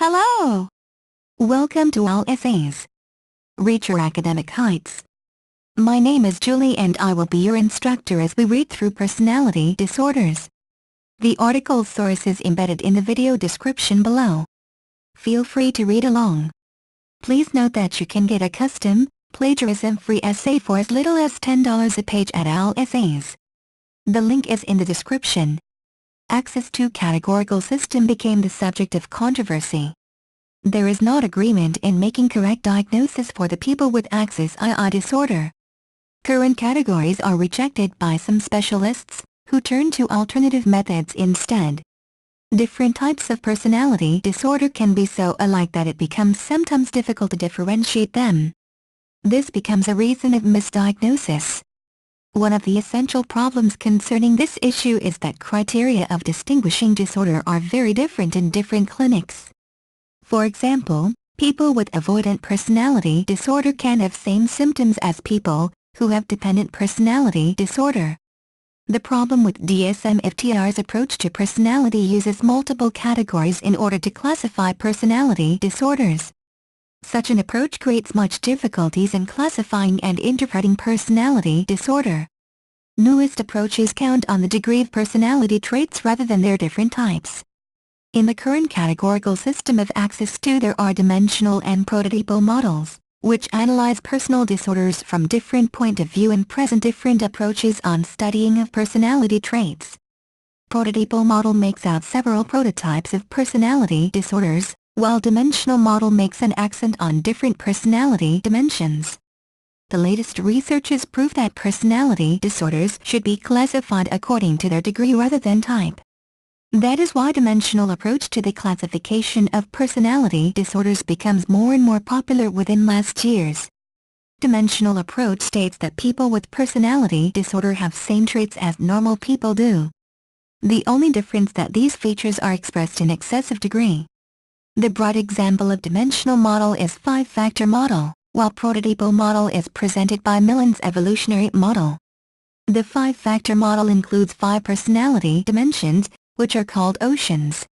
Hello! Welcome to All Essays. Reach your academic heights. My name is Julie and I will be your instructor as we read through personality disorders. The article's source is embedded in the video description below. Feel free to read along. Please note that you can get a custom, plagiarism-free essay for as little as $10 a page at All Essays. The link is in the description. Access to categorical system became the subject of controversy. There is not agreement in making correct diagnosis for the people with Axis II disorder. Current categories are rejected by some specialists, who turn to alternative methods instead. Different types of personality disorder can be so alike that it becomes sometimes difficult to differentiate them. This becomes a reason of misdiagnosis. One of the essential problems concerning this issue is that criteria of distinguishing disorder are very different in different clinics. For example, people with avoidant personality disorder can have same symptoms as people who have dependent personality disorder. The problem with DSM-FTR's approach to personality uses multiple categories in order to classify personality disorders. Such an approach creates much difficulties in classifying and interpreting personality disorder. Newest approaches count on the degree of personality traits rather than their different types. In the current categorical system of Axis II there are dimensional and prototypal models, which analyze personal disorders from different point of view and present different approaches on studying of personality traits. Prototypal model makes out several prototypes of personality disorders, while dimensional model makes an accent on different personality dimensions. The latest researches prove that personality disorders should be classified according to their degree rather than type. That is why dimensional approach to the classification of personality disorders becomes more and more popular within last years. Dimensional approach states that people with personality disorder have same traits as normal people do. The only difference that these features are expressed in excessive degree. The broad example of dimensional model is five-factor model, while prototypal model is presented by Millen's evolutionary model. The five-factor model includes 5 personality dimensions, which are called oceans.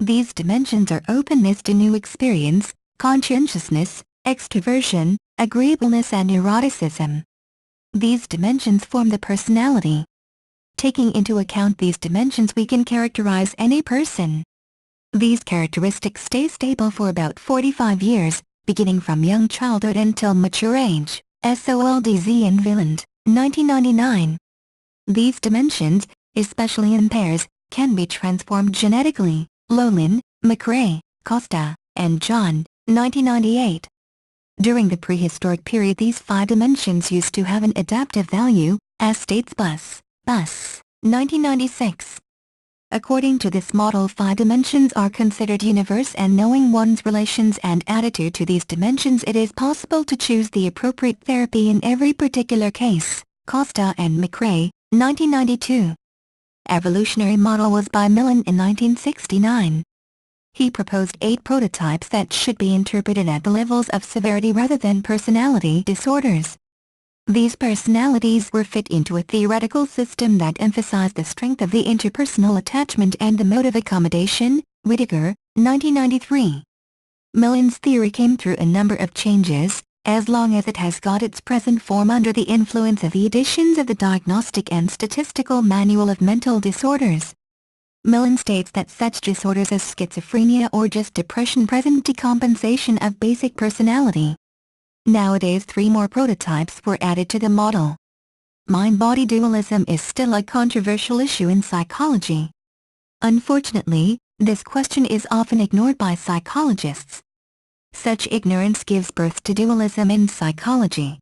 These dimensions are openness to new experience, conscientiousness, extroversion, agreeableness and neuroticism. These dimensions form the personality. Taking into account these dimensions we can characterize any person. These characteristics stay stable for about 45 years, beginning from young childhood until mature age. Soldz and Villand, 1999. These dimensions, especially in pairs, can be transformed genetically. Lolin, McRae, Costa, and John, 1998. During the prehistoric period these 5 dimensions used to have an adaptive value, as states Buss, 1996. According to this model 5 dimensions are considered universe and knowing one's relations and attitude to these dimensions it is possible to choose the appropriate therapy in every particular case. Costa and McRae, 1992. Evolutionary model was by Millen in 1969. He proposed 8 prototypes that should be interpreted at the levels of severity rather than personality disorders. These personalities were fit into a theoretical system that emphasized the strength of the interpersonal attachment and the mode of accommodation. Whittaker, 1993. Millen's theory came through a number of changes, as long as it has got its present form under the influence of the editions of the Diagnostic and Statistical Manual of Mental Disorders. Millen states that such disorders as schizophrenia or just depression present decompensation of basic personality. Nowadays 3 more prototypes were added to the model. Mind-body dualism is still a controversial issue in psychology. Unfortunately, this question is often ignored by psychologists. Such ignorance gives birth to dualism in psychology.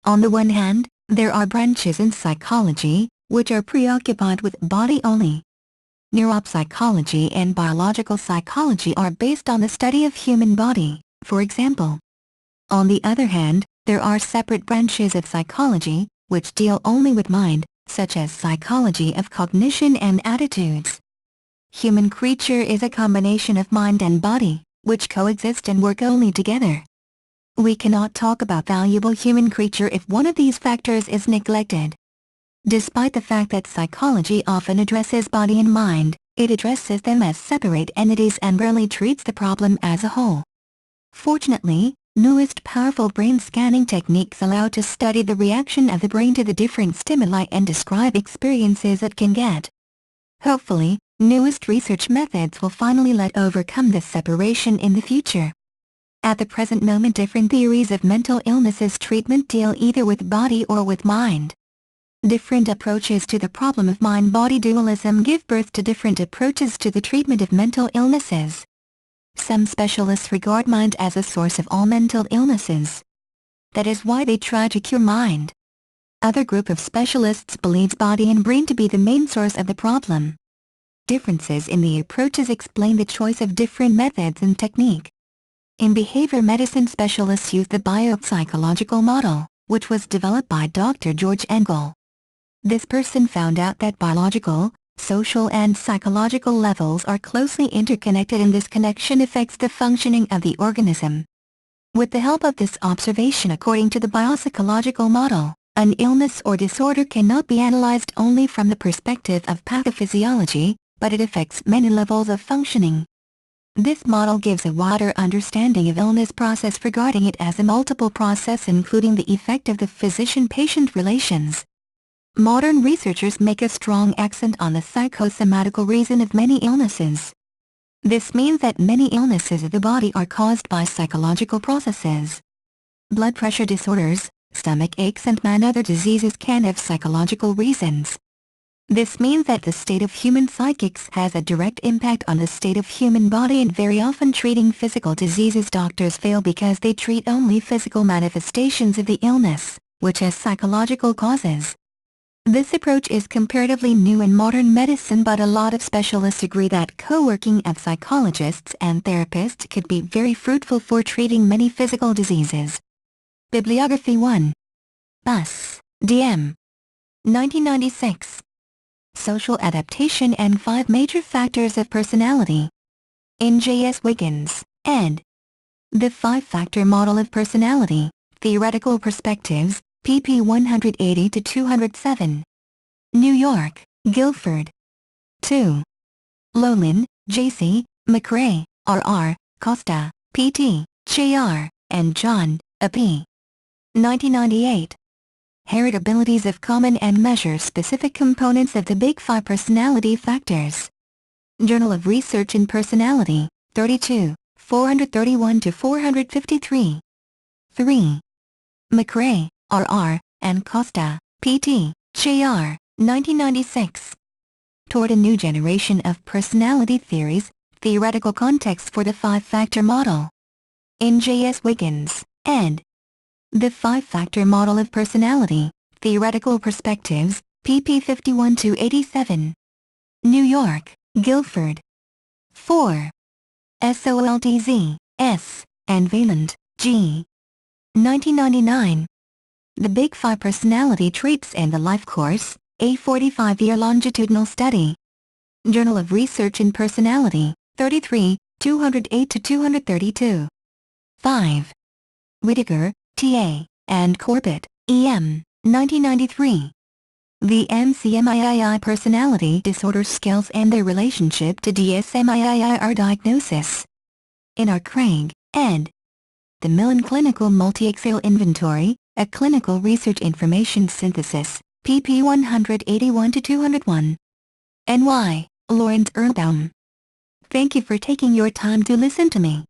On the one hand, there are branches in psychology, which are preoccupied with body only. Neuropsychology and biological psychology are based on the study of human body, for example. On the other hand, there are separate branches of psychology, which deal only with mind, such as psychology of cognition and attitudes. Human creature is a combination of mind and body, which coexist and work only together. We cannot talk about valuable human creature if one of these factors is neglected. Despite the fact that psychology often addresses body and mind, It addresses them as separate entities and rarely treats the problem as a whole. Fortunately, newest powerful brain scanning techniques allow to study the reaction of the brain to the different stimuli and describe experiences it can get. Hopefully, newest research methods will finally let overcome this separation in the future. At the present moment, different theories of mental illnesses treatment deal either with body or with mind. Different approaches to the problem of mind-body dualism give birth to different approaches to the treatment of mental illnesses. Some specialists regard mind as a source of all mental illnesses. That is why they try to cure mind. Other group of specialists believes body and brain to be the main source of the problem. Differences in the approaches explain the choice of different methods and technique. In behavior medicine, specialists use the biopsychological model, which was developed by Dr. George Engel. This person found out that biological, social and psychological levels are closely interconnected, and this connection affects the functioning of the organism. With the help of this observation, according to the biopsychological model, an illness or disorder cannot be analyzed only from the perspective of pathophysiology, but it affects many levels of functioning. This model gives a wider understanding of illness process, regarding it as a multiple process including the effect of the physician-patient relations. Modern researchers make a strong accent on the psychosomatical reason of many illnesses. This means that many illnesses of the body are caused by psychological processes. Blood pressure disorders, stomach aches and many other diseases can have psychological reasons. This means that the state of human psychics has a direct impact on the state of human body, and very often treating physical diseases doctors fail because they treat only physical manifestations of the illness, which has psychological causes. This approach is comparatively new in modern medicine, but a lot of specialists agree that co-working of psychologists and therapists could be very fruitful for treating many physical diseases. Bibliography 1. Bus, D.M. 1996. Social Adaptation and 5 Major Factors of Personality. In J.S. Wiggins, ed. The 5-Factor Model of Personality, Theoretical Perspectives, pp. 180-207. New York, Guilford. 2. Lowlin, J.C., McRae, R.R., Costa, P.T., J.R., and John, A.P. 1998. Heritabilities of Common and Measure Specific Components of the Big 5 Personality Factors. Journal of Research in Personality, 32, 431-453. 3. McRae, R.R., and Costa, P.T., J.R., 1996. Toward a New Generation of Personality Theories, Theoretical Context for the 5-Factor Model. In J.S. Wiggins, ed. The 5-Factor Model of Personality, Theoretical Perspectives, pp. 51-87. New York, Guilford. 4. Soltz, S., and Valand, G. 1999. The Big 5 Personality Traits and the Life Course, a 45-year longitudinal study. Journal of Research in Personality, 33, 208-232. 5. Whittaker, T.A., and Corbett, E.M., 1993. The MCMII Personality Disorder Scales and Their Relationship to DSM-IV Diagnosis. In R. Craig, ed. The Millen Clinical Multi-Axial Inventory, a Clinical Research Information Synthesis, pp. 181-201. N.Y., Lawrence Erlbaum. Thank you for taking your time to listen to me.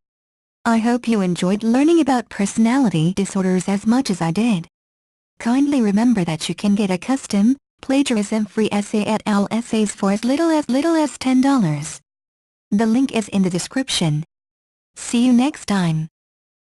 I hope you enjoyed learning about personality disorders as much as I did. Kindly remember that you can get a custom, plagiarism-free essay at OWL Essays for as little as $10. The link is in the description. See you next time.